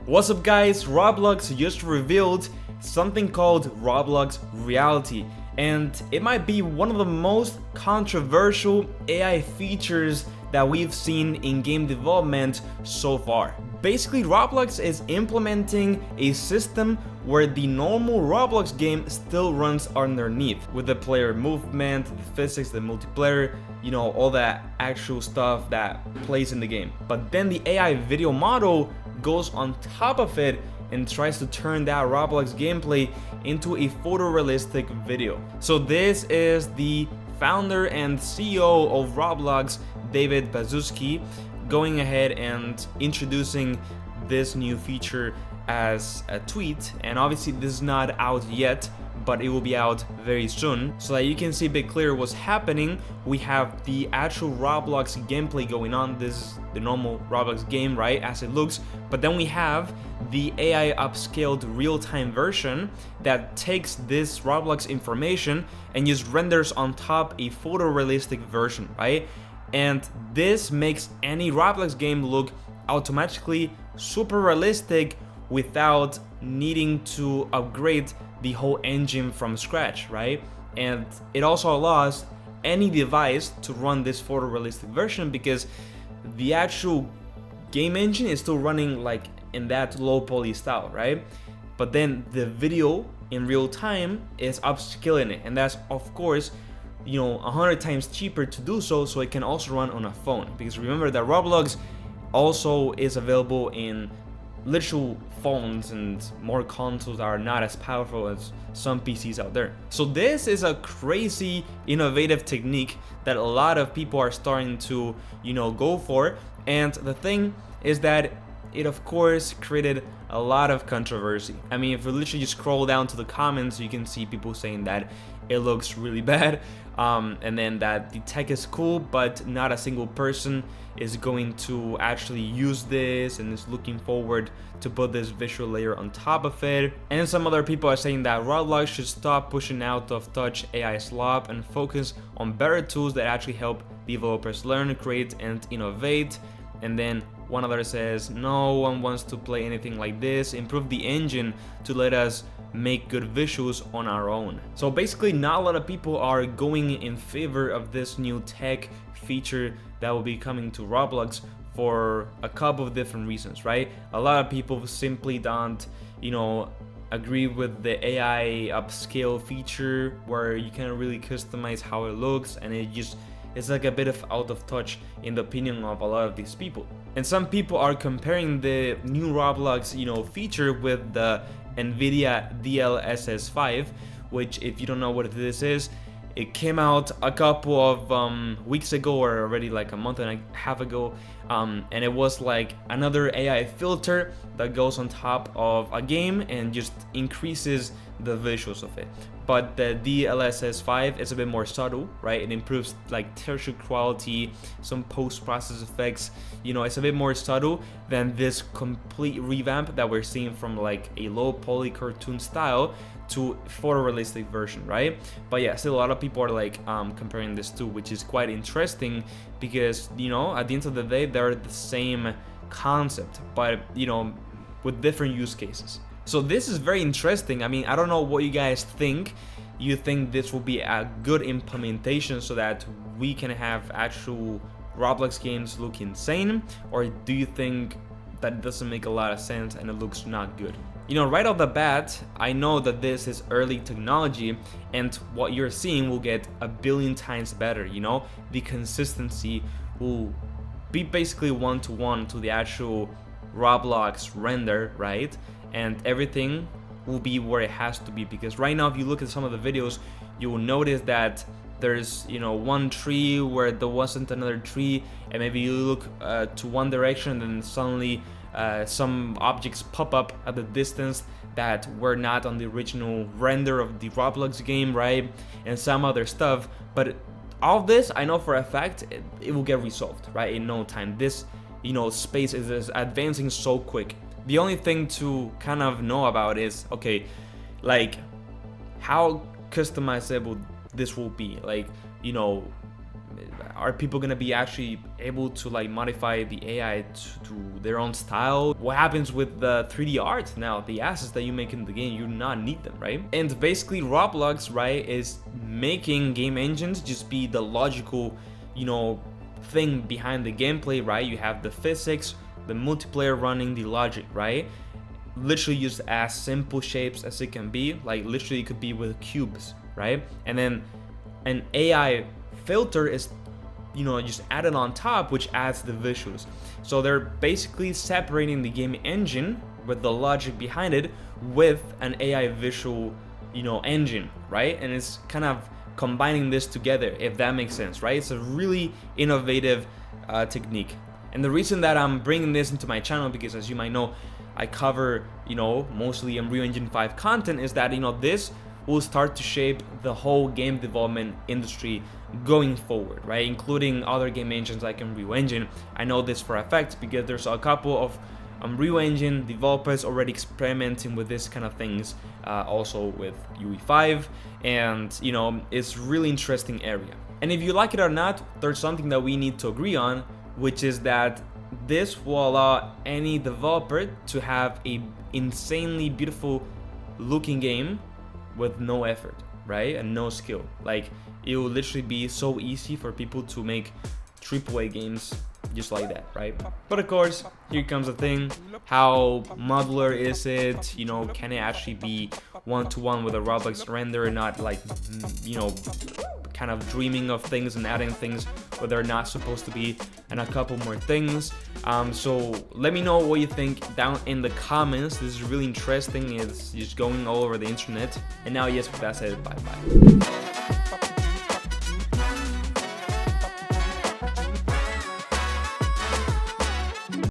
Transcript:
What's up guys, Roblox just revealed something called Roblox Reality, and it might be one of the most controversial AI features that we've seen in game development so far. Basically, Roblox is implementing a system where the normal Roblox game still runs underneath, with the player movement, the physics, the multiplayer, all that actual stuff that plays in the game. But then the AI video model goes on top of it and tries to turn that Roblox gameplay into a photorealistic video. So this is the founder and CEO of Roblox, David Baszucki, going ahead and introducing this new feature as a tweet. And obviously this is not out yet, but it will be out very soon. So that you can see a bit clearer what's happening, we have the actual Roblox gameplay going on. This is the normal Roblox game, right, as it looks. But then we have the AI upscaled real-time version that takes this Roblox information and just renders on top a photorealistic version, right? And this makes any Roblox game look automatically super realistic without needing to upgrade the whole engine from scratch, right? And it also allows any device to run this photorealistic version because the actual game engine is still running like in that low poly style, right? But then the video in real time is upscaling it, and that's of course 100 times cheaper to do so it can also run on a phone, because remember that Roblox also is available in literal phones and more consoles that are not as powerful as some PCs out there. So this is a crazy innovative technique that a lot of people are starting to go for, and the thing is that it of course created a lot of controversy. I mean, if you literally just scroll down to the comments, you can see people saying that it looks really bad, and then that the tech is cool, but not a single person is going to actually use this and is looking forward to put this visual layer on top of it. And some other people are saying that Roblox should stop pushing out of touch AI slop and focus on better tools that actually help developers learn, create, and innovate. And then one other says, no one wants to play anything like this, improve the engine to let us make good visuals on our own. So basically not a lot of people are going in favor of this new tech feature that will be coming to Roblox for a couple of different reasons, right? A lot of people simply don't agree with the AI upscale feature where you can really customize how it looks, and it's like a bit of out of touch in the opinion of a lot of these people. And some people are comparing the new Roblox feature with the Nvidia DLSS 5, which, if you don't know what this is, it came out a couple of weeks ago, or already like a month and a half ago, and it was like another AI filter that goes on top of a game and just increases the visuals of it. But the DLSS 5 is a bit more subtle, right? It improves like texture quality, some post-process effects. It's a bit more subtle than this complete revamp that we're seeing from like a low poly cartoon style to photorealistic version, right? But yeah, still a lot of people are like comparing this two, which is quite interesting because at the end of the day they're the same concept, but with different use cases. So this is very interesting. I mean, I don't know what you guys think. You think this will be a good implementation so that we can have actual Roblox games look insane, or do you think that it doesn't make a lot of sense and it looks not good? Right off the bat, I know that this is early technology, and what you're seeing will get a billion times better. The consistency will be basically one-to-one to the actual Roblox render, right? And everything will be where it has to be, because right now if you look at some of the videos, you will notice that there's one tree where there wasn't another tree, and maybe you look to one direction and then suddenly some objects pop up at the distance that were not on the original render of the Roblox game, right? And some other stuff. But all this, I know for a fact, it will get resolved, right, in no time. This space is advancing so quick. The only thing to kind of know about is, okay, like how customizable this will be. Like, are people gonna be actually able to like modify the AI to their own style? What happens with the 3D art now? The assets that you make in the game, you do not need them, right? And basically Roblox, right, is making game engines just be the logical, you know, thing behind the gameplay, right? You have the physics, the multiplayer running, the logic, right? Literally just as simple shapes as it can be, like literally it could be with cubes, right? And then an AI filter is, you know, just added on top, which adds the visuals. So they're basically separating the game engine with the logic behind it with an AI visual, you know, engine, right? And it's kind of combining this together, if that makes sense, right? It's a really innovative technique. And the reason that I'm bringing this into my channel, because as you might know, I cover, you know, mostly Unreal Engine 5 content, is that, you know, this will start to shape the whole game development industry going forward, right? Including other game engines like Unreal Engine. I know this for a fact because there's a couple of Unreal Engine developers already experimenting with this kind of things, also with UE5, and you know, it's really interesting area. And if you like it or not, there's something that we need to agree on, which is that this will allow any developer to have a insanely beautiful looking game with no effort, right? And no skill. Like, it will literally be so easy for people to make AAA games just like that, right? But of course, here comes the thing: how modular is it? You know, can it actually be one-to-one with a Roblox render, not like, you know, kind of dreaming of things and adding things where they're not supposed to be, and a couple more things. So let me know what you think down in the comments. This is really interesting. It's just going all over the internet. And now, yes, with that said, bye bye.